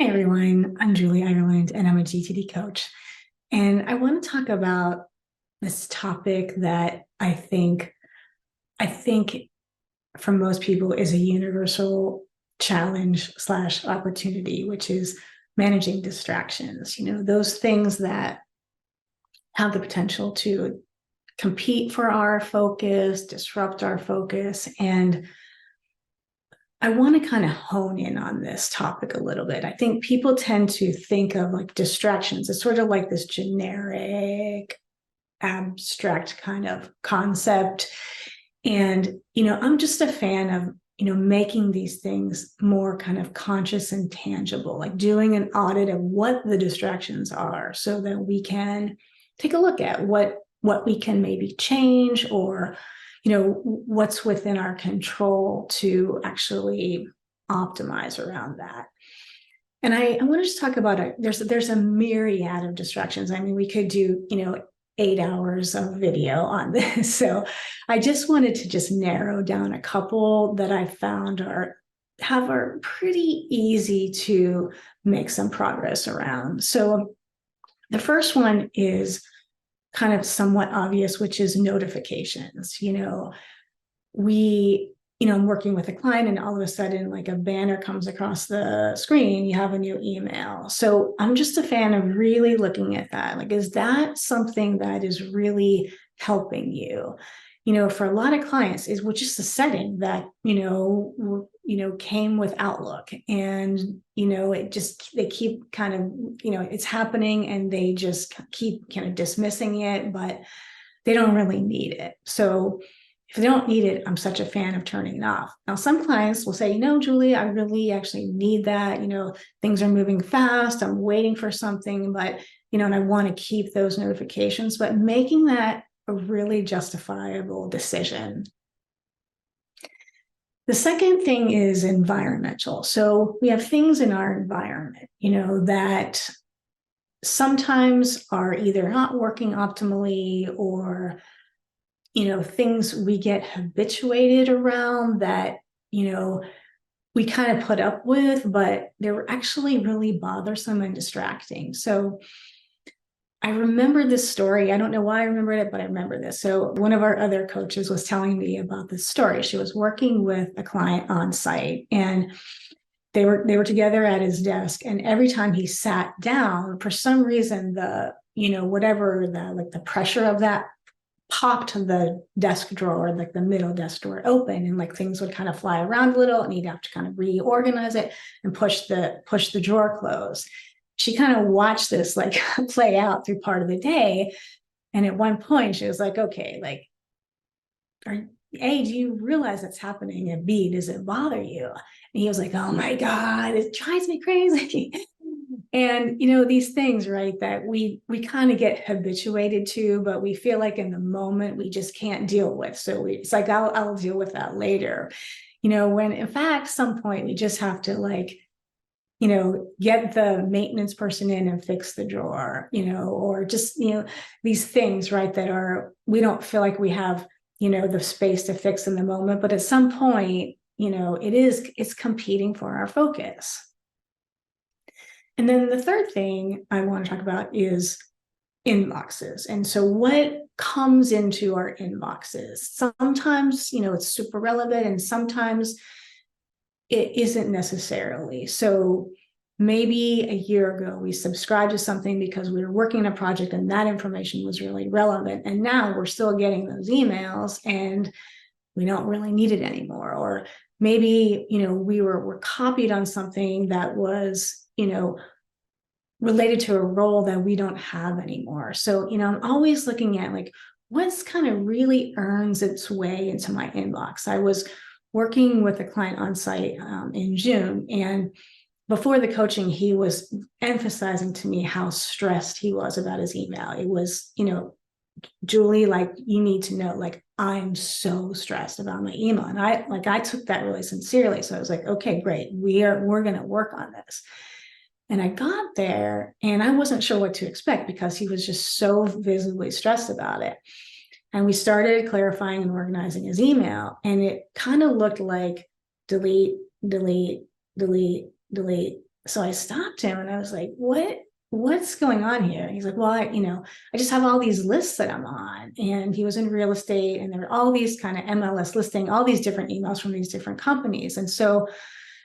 Hey everyone, I'm Julie Ireland and I'm a GTD coach. And I want to talk about this topic that I think for most people is a universal challenge slash opportunity, which is managing distractions. Those things that have the potential to compete for our focus, disrupt our focus. And I want to kind of hone in on this topic a little bit. I think people tend to think of like distractions as sort of like this generic, abstract kind of concept. And, I'm just a fan of, making these things more kind of conscious and tangible, like doing an audit of what the distractions are so that we can take a look at what we can maybe change or what's within our control to actually optimize around that. And I want to just talk about it. There's a myriad of distractions. I mean, we could do 8 hours of video on this. So I just wanted to just narrow down a couple that I found are pretty easy to make some progress around. So the first one is kind of somewhat obvious, which is notifications. I'm working with a client and all of a sudden like a banner comes across the screen, you have a new email. So I'm just a fan of really looking at that. Like, is that something that is really helping you? For a lot of clients is just a setting that, came with Outlook and, they keep kind of, it's happening and they just keep kind of dismissing it, but they don't really need it. So if they don't need it, I'm such a fan of turning it off. Now, some clients will say, Julie, I really actually need that. Things are moving fast. I'm waiting for something, but, and I want to keep those notifications, but making that a really justifiable decision. The second thing is environmental. So we have things in our environment, that sometimes are either not working optimally or, things we get habituated around that, we kind of put up with, but they're actually really bothersome and distracting. So I remember this story. I don't know why I remembered it, but I remember this. So one of our other coaches was telling me about this story. She was working with a client on site and they were together at his desk. And every time he sat down, for some reason, the pressure of that popped the desk drawer, like the middle desk drawer open, and like things would kind of fly around a little and he'd have to kind of reorganize it and push the drawer closed. She kind of watched this like play out through part of the day. And at one point she was like, okay, like, A, do you realize that's happening? And B, does it bother you? And he was like, oh my God, it drives me crazy. And, these things, right, that we kind of get habituated to, but we feel like in the moment we just can't deal with. So it's like, I'll deal with that later, when in fact, some point we just have to like, get the maintenance person in and fix the drawer, or just, these things, right, we don't feel like we have, the space to fix in the moment, but at some point, it's competing for our focus. And then the third thing I want to talk about is inboxes. And so what comes into our inboxes? Sometimes, it's super relevant and sometimes it isn't necessarily. So maybe a year ago, we subscribed to something because we were working on a project and that information was really relevant. And now we're still getting those emails and we don't really need it anymore. Or maybe, we're copied on something that was, related to a role that we don't have anymore. So, I'm always looking at like, what's kind of really earns its way into my inbox. I was working with a client on site in June, and before the coaching, he was emphasizing to me how stressed he was about his email. It was, Julie, like, you need to know, like, I'm so stressed about my email. And I took that really sincerely. So I was like, okay, great. We're going to work on this. And I got there and I wasn't sure what to expect because he was just so visibly stressed about it. And we started clarifying and organizing his email. And it kind of looked like delete, delete, delete, delete, so I stopped him and I was like, what's going on here? And he's like, well, I just have all these lists that I'm on. And he was in real estate, and there were all these kind of MLS listing, all these different emails from these different companies. And so,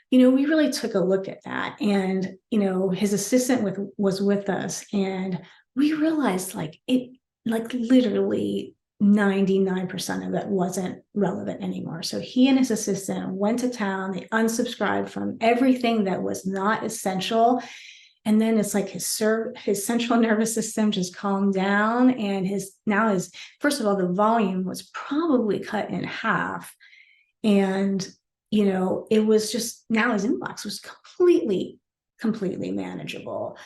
we really took a look at that. And, his assistant was with us, and we realized like literally 99% of it wasn't relevant anymore. So he and his assistant went to town, they unsubscribed from everything that was not essential. And then it's like his central nervous system just calmed down, and his first of all, the volume was probably cut in half. And it was just, now his inbox was completely manageable.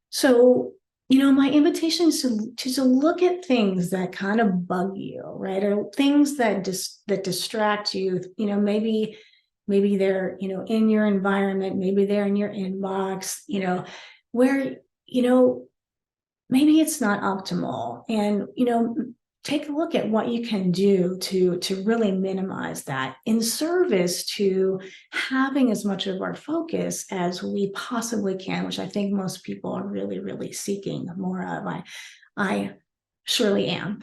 So, my invitation is to look at things that kind of bug you, right? Or things that distract you. Maybe they're, in your environment, maybe they're in your inbox, where, maybe it's not optimal. And, take a look at what you can do to really minimize that, in service to having as much of our focus as we possibly can, which I think most people are really, really seeking more of. I surely am.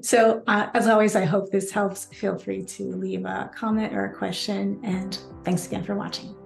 So as always, I hope this helps. Feel free to leave a comment or a question, and thanks again for watching.